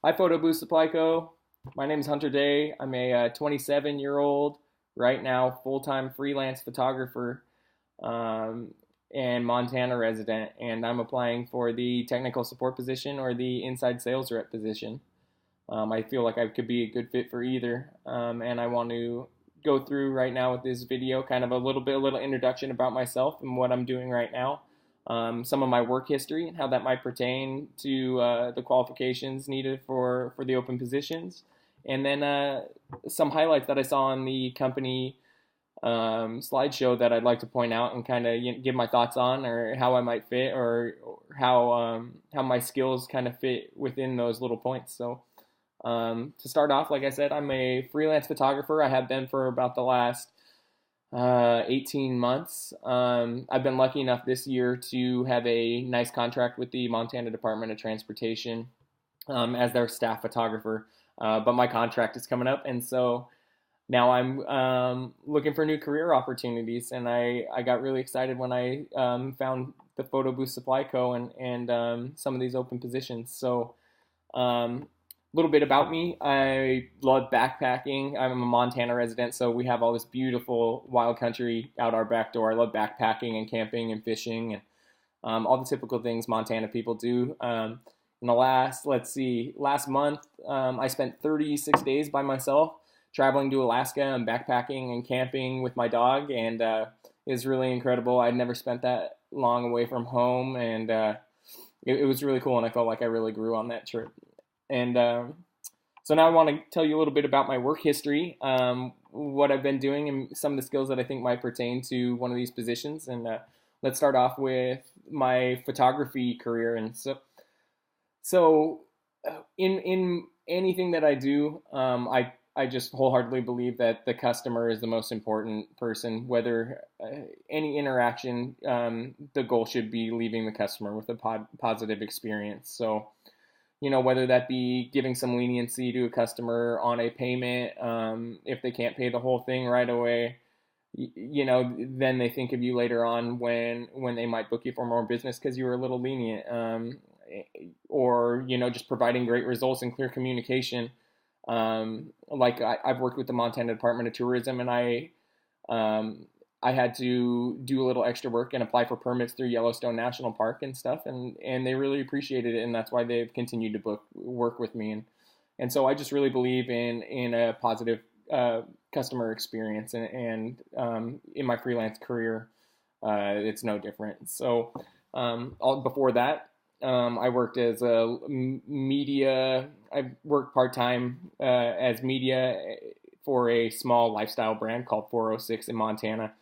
Hi, Photobooth Supply Co. My name is Hunter Day. I'm a 27-year-old, right now, full-time freelance photographer and Montana resident, and I'm applying for the technical support position or the inside sales rep position. I feel like I could be a good fit for either, and I want to go through right now with this video kind of a little introduction about myself and what I'm doing right now, some of my work history and how that might pertain to the qualifications needed for the open positions, and then some highlights that I saw on the company slideshow that I'd like to point out and kind of give my thoughts on, or how I might fit, or how my skills kind of fit within those little points. So to start off, like I said, I'm a freelance photographer. I have been for about the last 18 months. I've been lucky enough this year to have a nice contract with the Montana Department of Transportation as their staff photographer. But my contract is coming up, and so now I'm looking for new career opportunities. And I got really excited when I found the Photo Booth Supply Co. and some of these open positions. So little bit about me. I love backpacking. I'm a Montana resident, so we have all this beautiful wild country out our back door. I love backpacking and camping and fishing and all the typical things Montana people do. In the last month, I spent 36 days by myself traveling to Alaska and backpacking and camping with my dog, and it was really incredible. I'd never spent that long away from home, and it was really cool, and I felt like I really grew on that trip. And so now I want to tell you a little bit about my work history, what I've been doing, and some of the skills that I think might pertain to one of these positions. And let's start off with my photography career. And so in anything that I do, I just wholeheartedly believe that the customer is the most important person. Whether any interaction, the goal should be leaving the customer with a positive experience. So whether that be giving some leniency to a customer on a payment, if they can't pay the whole thing right away, then they think of you later on when they might book you for more business because you were a little lenient, or just providing great results and clear communication. I've worked with the Montana Department of Tourism, and I had to do a little extra work and apply for permits through Yellowstone National Park and stuff, and they really appreciated it, and that's why they've continued to work with me, and so I just really believe in a positive customer experience, and in my freelance career, it's no different. So before that, I worked as a media. I worked part time as media for a small lifestyle brand called 406 in Montana.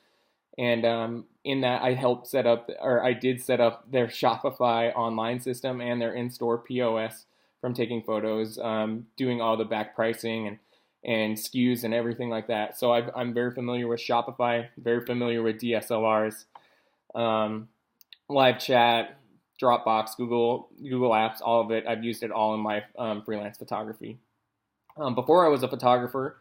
And in that, I did set up their Shopify online system and their in-store POS from taking photos, doing all the back pricing and SKUs and everything like that. So I'm very familiar with Shopify, very familiar with DSLRs, live chat, Dropbox, Google Apps, all of it. I've used it all in my freelance photography. Before I was a photographer,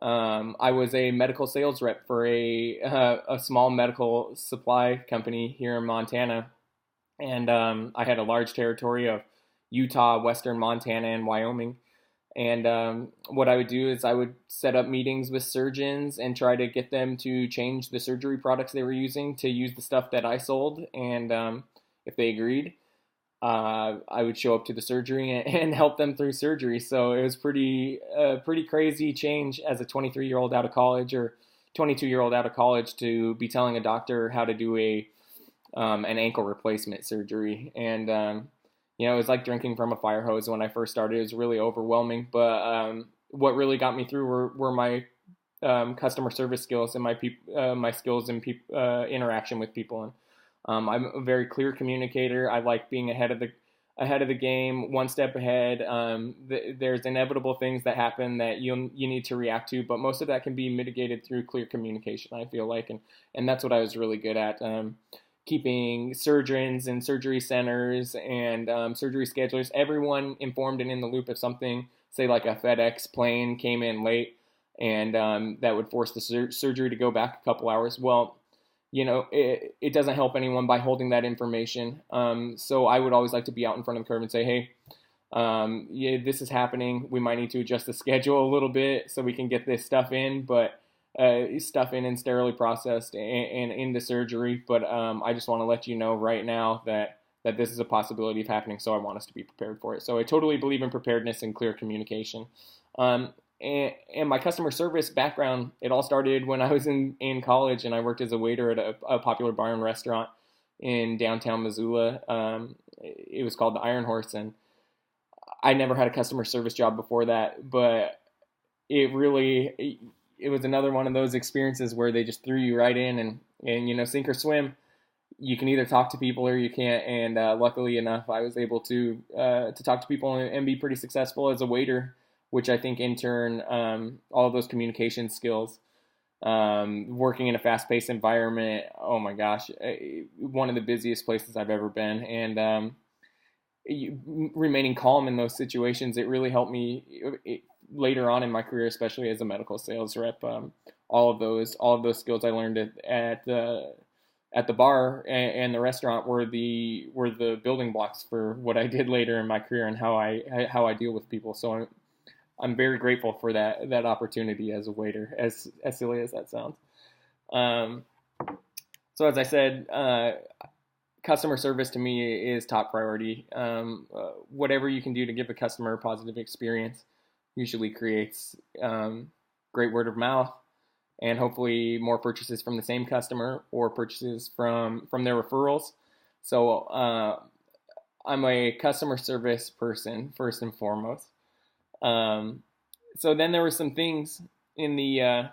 I was a medical sales rep for a small medical supply company here in Montana, and I had a large territory of Utah, Western Montana, and Wyoming. And what I would do is I would set up meetings with surgeons and try to get them to change the surgery products they were using to use the stuff that I sold. And if they agreed, I would show up to the surgery and help them through surgery. So it was pretty crazy change as a 23-year-old out of college or 22-year-old out of college to be telling a doctor how to do an ankle replacement surgery. And it was like drinking from a fire hose when I first started. It was really overwhelming. But what really got me through were my customer service skills and my skills in interaction with people. And I'm a very clear communicator. I like being ahead of the game, one step ahead. There's inevitable things that happen that you need to react to, but most of that can be mitigated through clear communication, I feel like, and that's what I was really good at. Keeping surgeons and surgery centers and surgery schedulers, everyone informed and in the loop if something, say like a FedEx plane came in late, and that would force the surgery to go back a couple hours. Well, it doesn't help anyone by holding that information. So I would always like to be out in front of the curve and say, hey, Yeah, this is happening. We might need to adjust the schedule a little bit so we can get this stuff in, but stuff in and sterilely processed and into surgery. But I just want to let you know right now that this is a possibility of happening, so I want us to be prepared for it. So I totally believe in preparedness and clear communication. Um, and my customer service background, it all started when I was in college, and I worked as a waiter at a popular bar and restaurant in downtown Missoula. It was called the Iron Horse, and I never had a customer service job before that, but it was another one of those experiences where they just threw you right in, and sink or swim. You can either talk to people or you can't. And luckily enough, I was able to talk to people and be pretty successful as a waiter, which I think in turn, all of those communication skills, working in a fast-paced environment. Oh my gosh, one of the busiest places I've ever been, and remaining calm in those situations, it really helped me later on in my career, especially as a medical sales rep. All of those skills I learned at the bar and the restaurant were the building blocks for what I did later in my career and how I deal with people. So I'm very grateful for that opportunity as a waiter, as silly as that sounds. So as I said, customer service to me is top priority. Whatever you can do to give a customer a positive experience usually creates great word of mouth, and hopefully more purchases from the same customer or purchases from their referrals. So I'm a customer service person first and foremost. So then there were some things in the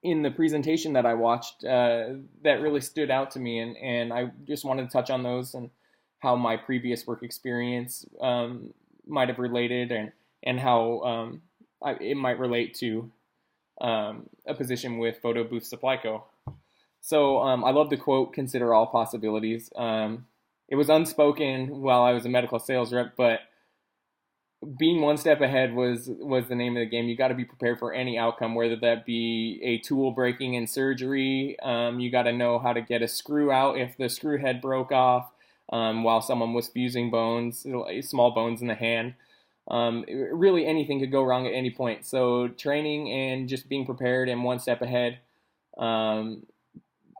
in the presentation that I watched that really stood out to me, and I just wanted to touch on those and how my previous work experience might have related, and how it might relate to a position with Photobooth Supply Co. So I love the quote, "Consider all possibilities." It was unspoken while I was a medical sales rep, but being one step ahead was the name of the game. You got to be prepared for any outcome, whether that be a tool breaking in surgery. You got to know how to get a screw out if the screw head broke off while someone was fusing bones, small bones in the hand. Really anything could go wrong at any point. So training and just being prepared and one step ahead can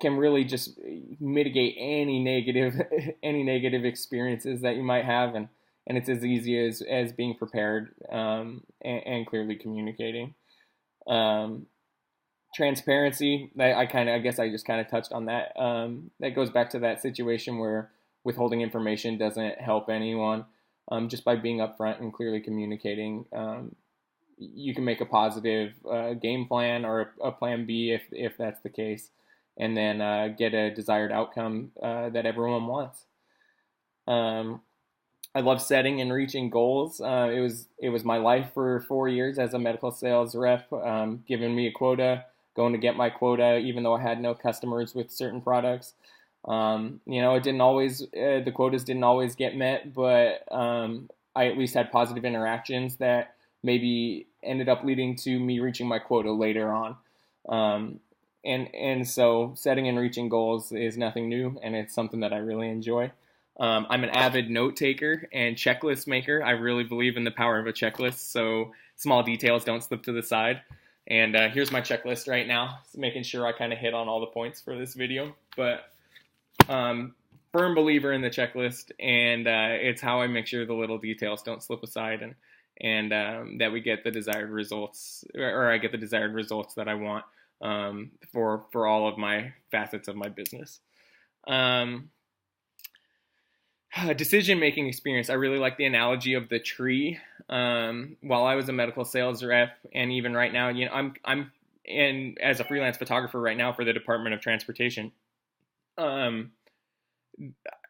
really just mitigate any negative experiences that you might have, and it's as easy as being prepared and clearly communicating. Transparency, I guess I just kind of touched on that. That goes back to that situation where withholding information doesn't help anyone. Just by being upfront and clearly communicating, you can make a positive game plan or a plan B if that's the case, and then get a desired outcome that everyone wants. I love setting and reaching goals. It was my life for 4 years as a medical sales rep, giving me a quota, going to get my quota, even though I had no customers with certain products. It didn't always, the quotas didn't always get met, but I at least had positive interactions that maybe ended up leading to me reaching my quota later on. And so setting and reaching goals is nothing new, and it's something that I really enjoy. I'm an avid note taker and checklist maker. I really believe in the power of a checklist, so small details don't slip to the side. And here's my checklist right now, making sure I kind of hit on all the points for this video. But firm believer in the checklist, and it's how I make sure the little details don't slip aside, and that we get the desired results, or I get the desired results that I want for all of my facets of my business. Decision-making experience. I really like the analogy of the tree. While I was a medical sales rep, and even right now, I'm as a freelance photographer right now for the Department of Transportation. I'm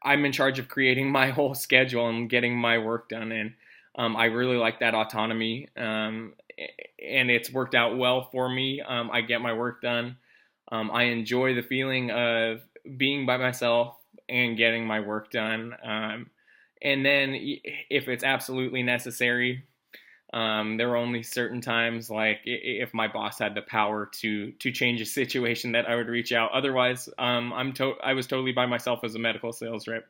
in charge of creating my whole schedule and getting my work done, and I really like that autonomy, and it's worked out well for me. I get my work done. I enjoy the feeling of being by myself and getting my work done. And then if it's absolutely necessary, there were only certain times, like if my boss had the power to change a situation, that I would reach out. Otherwise, I was totally by myself as a medical sales rep.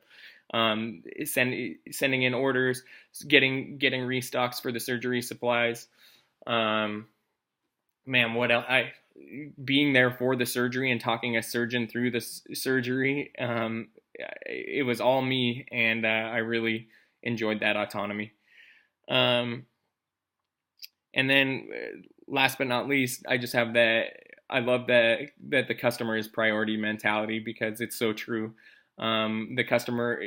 sending in orders, getting restocks for the surgery supplies. Man, what else? Being there for the surgery and talking a surgeon through the surgery. It was all me, and I really enjoyed that autonomy. And then, last but not least, I just have that. I love that the customer is priority mentality, because it's so true. The customer,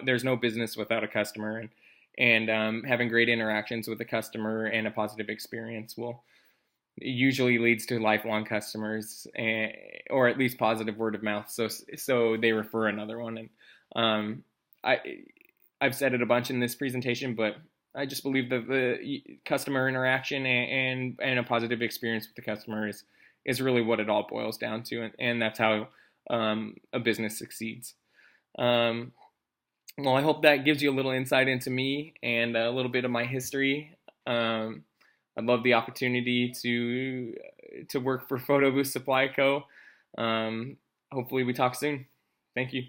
there's no business without a customer, and having great interactions with the customer and a positive experience usually leads to lifelong customers, or at least positive word of mouth. So they refer another one. And I've said it a bunch in this presentation, but I just believe that the customer interaction and a positive experience with the customer is really what it all boils down to, and that's how a business succeeds. Well, I hope that gives you a little insight into me and a little bit of my history. I'd love the opportunity to work for Photobooth Supply Co. Hopefully we talk soon. Thank you.